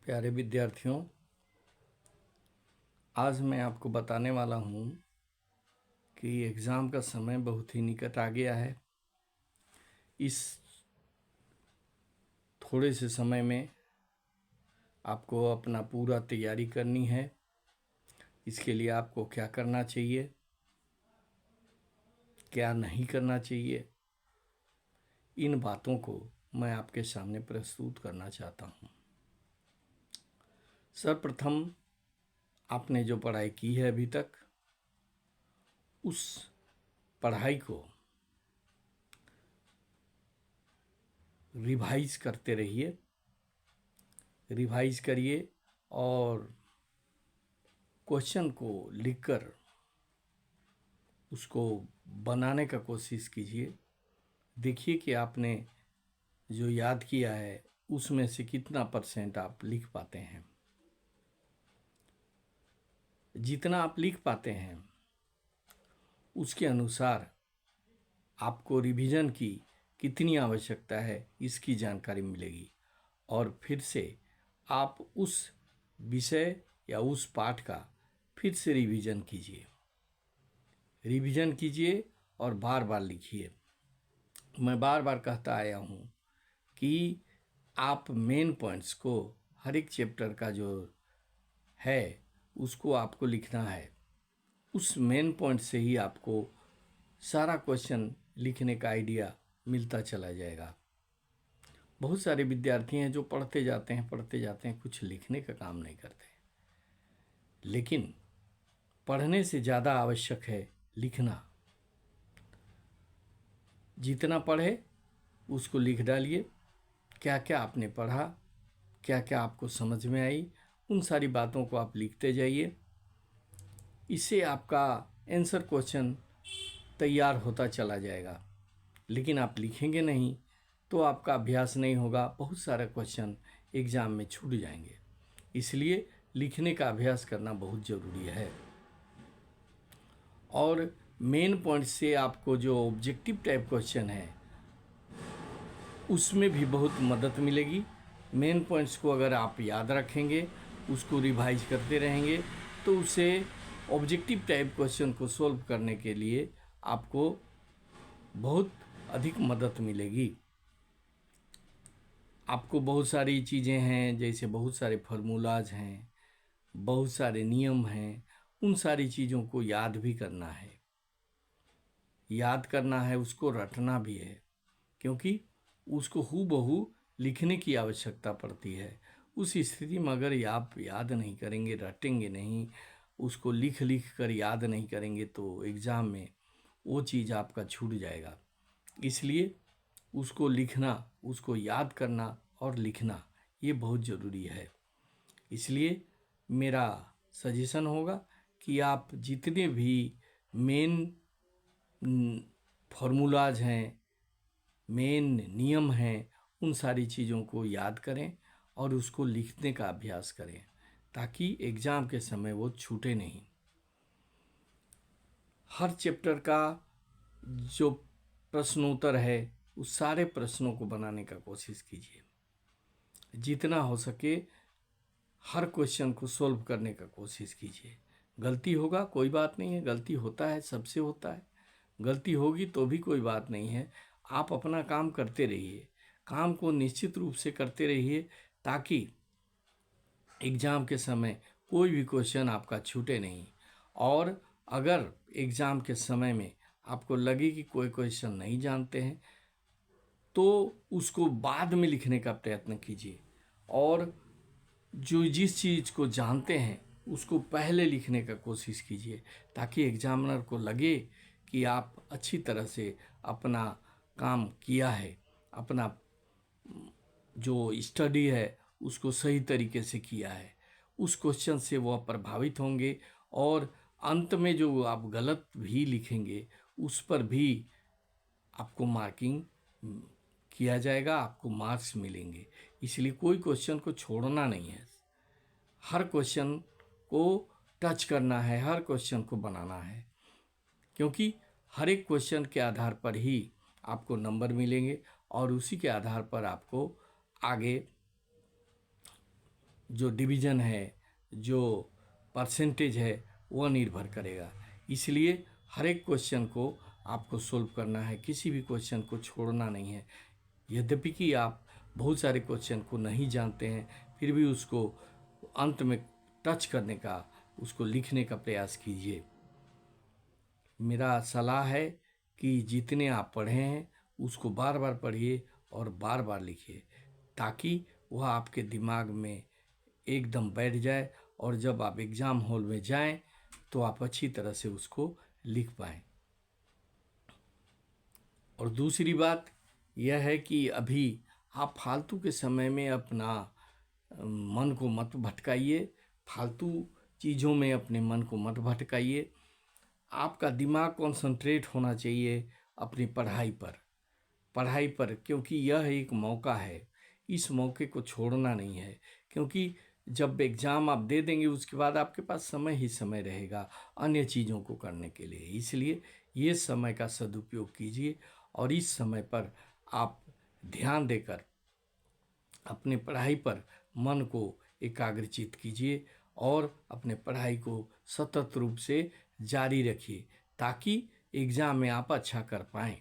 प्यारे विद्यार्थियों, आज मैं आपको बताने वाला हूँ कि एग्ज़ाम का समय बहुत ही निकट आ गया है। इस थोड़े से समय में आपको अपना पूरा तैयारी करनी है। इसके लिए आपको क्या करना चाहिए, क्या नहीं करना चाहिए, इन बातों को मैं आपके सामने प्रस्तुत करना चाहता हूँ। सर्वप्रथम आपने जो पढ़ाई की है अभी तक, उस पढ़ाई को रिवाइज करते रहिए, रिवाइज करिए और क्वेश्चन को लिखकर उसको बनाने का कोशिश कीजिए। देखिए कि आपने जो याद किया है उसमें से कितना % आप लिख पाते हैं। जितना आप लिख पाते हैं उसके अनुसार आपको रिवीजन की कितनी आवश्यकता है इसकी जानकारी मिलेगी और फिर से आप उस विषय या उस पाठ का फिर से रिवीजन कीजिए और बार बार लिखिए। मैं बार बार कहता आया हूँ कि आप मेन पॉइंट्स को, हर एक चैप्टर का जो है उसको आपको लिखना है। उस मेन पॉइंट से ही आपको सारा क्वेश्चन लिखने का आइडिया मिलता चला जाएगा। बहुत सारे विद्यार्थी हैं जो पढ़ते जाते हैं, कुछ लिखने का काम नहीं करते। लेकिन पढ़ने से ज़्यादा आवश्यक है लिखना। जितना पढ़े उसको लिख डालिए। क्या क्या आपने पढ़ा, क्या क्या आपको समझ में आई, उन सारी बातों को आप लिखते जाइए। इससे आपका आंसर क्वेश्चन तैयार होता चला जाएगा। लेकिन आप लिखेंगे नहीं तो आपका अभ्यास नहीं होगा, बहुत सारे क्वेश्चन एग्ज़ाम में छूट जाएंगे। इसलिए लिखने का अभ्यास करना बहुत ज़रूरी है। और मेन पॉइंट से आपको जो ऑब्जेक्टिव टाइप क्वेश्चन है उसमें भी बहुत मदद मिलेगी। मेन पॉइंट्स को अगर आप याद रखेंगे, उसको रिवाइज करते रहेंगे, तो उसे ऑब्जेक्टिव टाइप क्वेश्चन को सॉल्व करने के लिए आपको बहुत अधिक मदद मिलेगी। आपको बहुत सारी चीज़ें हैं, जैसे बहुत सारे फार्मूलाज हैं, बहुत सारे नियम हैं, उन सारी चीज़ों को याद भी करना है। याद करना है, उसको रटना भी है, क्योंकि उसको हूबहू लिखने की आवश्यकता पड़ती है। उस स्थिति में अगर आप याद नहीं करेंगे, रटेंगे नहीं, उसको लिख कर याद नहीं करेंगे तो एग्ज़ाम में वो चीज़ आपका छूट जाएगा। इसलिए उसको लिखना, उसको याद करना और लिखना ये बहुत ज़रूरी है। इसलिए मेरा सजेशन होगा कि आप जितने भी मेन फार्मूलाज हैं, मेन नियम हैं, उन सारी चीज़ों को याद करें और उसको लिखने का अभ्यास करें, ताकि एग्ज़ाम के समय वो छूटे नहीं। हर चैप्टर का जो प्रश्नोत्तर है उस सारे प्रश्नों को बनाने का कोशिश कीजिए। जितना हो सके हर क्वेश्चन को सॉल्व करने का कोशिश कीजिए। गलती होगा कोई बात नहीं है, गलती होता है, सबसे होता है। गलती होगी तो भी कोई बात नहीं है। आप अपना काम करते रहिए, काम को निश्चित रूप से करते रहिए, ताकि एग्ज़ाम के समय कोई भी क्वेश्चन आपका छूटे नहीं। और अगर एग्ज़ाम के समय में आपको लगे कि कोई क्वेश्चन नहीं जानते हैं तो उसको बाद में लिखने का प्रयत्न कीजिए, और जो जिस चीज़ को जानते हैं उसको पहले लिखने का कोशिश कीजिए, ताकि एग्जामिनर को लगे कि आप अच्छी तरह से अपना काम किया है, अपना जो स्टडी है उसको सही तरीके से किया है। उस क्वेश्चन से वो प्रभावित होंगे और अंत में जो आप गलत भी लिखेंगे उस पर भी आपको मार्किंग किया जाएगा, आपको मार्क्स मिलेंगे। इसलिए कोई क्वेश्चन को छोड़ना नहीं है, हर क्वेश्चन को टच करना है, हर क्वेश्चन को बनाना है, क्योंकि हर एक क्वेश्चन के आधार पर ही आपको नंबर मिलेंगे और उसी के आधार पर आपको आगे जो डिवीज़न है, जो परसेंटेज है, वह निर्भर करेगा। इसलिए हर एक क्वेश्चन को आपको सोल्व करना है, किसी भी क्वेश्चन को छोड़ना नहीं है। यद्यपि कि आप बहुत सारे क्वेश्चन को नहीं जानते हैं, फिर भी उसको अंत में टच करने का, उसको लिखने का प्रयास कीजिए। मेरा सलाह है कि जितने आप पढ़े हैं उसको बार बार पढ़िए और बार बार लिखिए, ताकि वह आपके दिमाग में एकदम बैठ जाए और जब आप एग्ज़ाम हॉल में जाएं तो आप अच्छी तरह से उसको लिख पाएँ। और दूसरी बात यह है कि अभी आप फालतू के समय में अपना मन को मत भटकाइए, फालतू चीज़ों में अपने मन को मत भटकाइए। आपका दिमाग कॉन्संट्रेट होना चाहिए अपनी पढ़ाई पर, क्योंकि यह एक मौका है, इस मौके को छोड़ना नहीं है। क्योंकि जब एग्ज़ाम आप दे देंगे उसके बाद आपके पास समय ही समय रहेगा अन्य चीज़ों को करने के लिए। इसलिए ये समय का सदुपयोग कीजिए और इस समय पर आप ध्यान देकर अपने पढ़ाई पर मन को एकाग्रचित कीजिए और अपने पढ़ाई को सतत रूप से जारी रखिए, ताकि एग्ज़ाम में आप अच्छा कर पाएँ।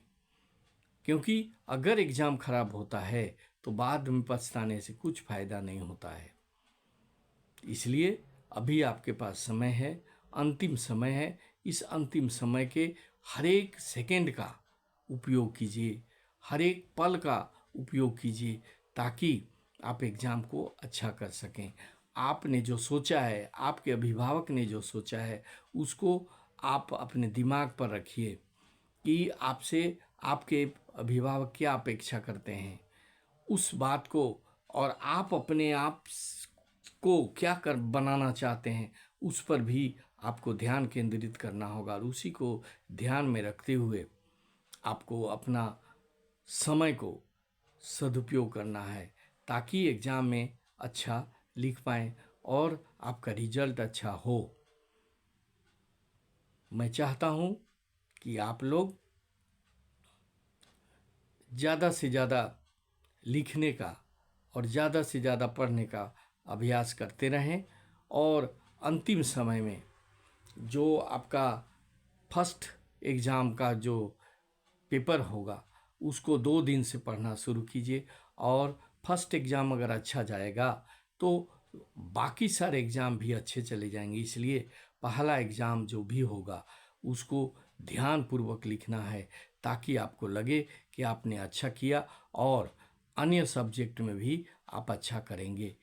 क्योंकि अगर एग्ज़ाम खराब होता है तो बाद में पछताने से कुछ फ़ायदा नहीं होता है। इसलिए अभी आपके पास समय है, अंतिम समय है। इस अंतिम समय के हर एक सेकंड का उपयोग कीजिए, हर एक पल का उपयोग कीजिए, ताकि आप एग्ज़ाम को अच्छा कर सकें। आपने जो सोचा है, आपके अभिभावक ने जो सोचा है, उसको आप अपने दिमाग पर रखिए कि आपसे आपके अभिभावक क्या अपेक्षा करते हैं, उस बात को, और आप अपने आप को क्या कर बनाना चाहते हैं, उस पर भी आपको ध्यान केंद्रित करना होगा। और उसी को ध्यान में रखते हुए आपको अपना समय को सदुपयोग करना है, ताकि एग्ज़ाम में अच्छा लिख पाएँ और आपका रिजल्ट अच्छा हो। मैं चाहता हूँ कि आप लोग ज़्यादा से ज़्यादा लिखने का और ज़्यादा से ज़्यादा पढ़ने का अभ्यास करते रहें, और अंतिम समय में जो आपका फर्स्ट एग्ज़ाम का जो पेपर होगा उसको 2 दिन से पढ़ना शुरू कीजिए। और फर्स्ट एग्ज़ाम अगर अच्छा जाएगा तो बाकी सारे एग्ज़ाम भी अच्छे चले जाएंगे। इसलिए पहला एग्ज़ाम जो भी होगा उसको ध्यानपूर्वक लिखना है, ताकि आपको लगे कि आपने अच्छा किया और अन्य सब्जेक्ट में भी आप अच्छा करेंगे।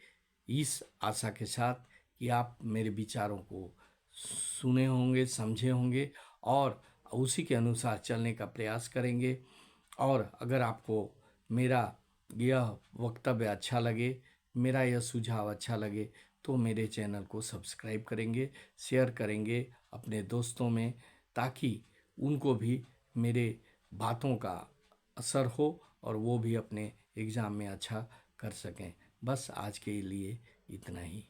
इस आशा के साथ कि आप मेरे विचारों को सुने होंगे, समझे होंगे और उसी के अनुसार चलने का प्रयास करेंगे। और अगर आपको मेरा यह वक्तव्य अच्छा लगे, मेरा यह सुझाव अच्छा लगे, तो मेरे चैनल को सब्सक्राइब करेंगे, शेयर करेंगे अपने दोस्तों में, ताकि उनको भी मेरे बातों का असर हो और वो भी अपने एग्ज़ाम में अच्छा कर सकें। बस आज के लिए इतना ही।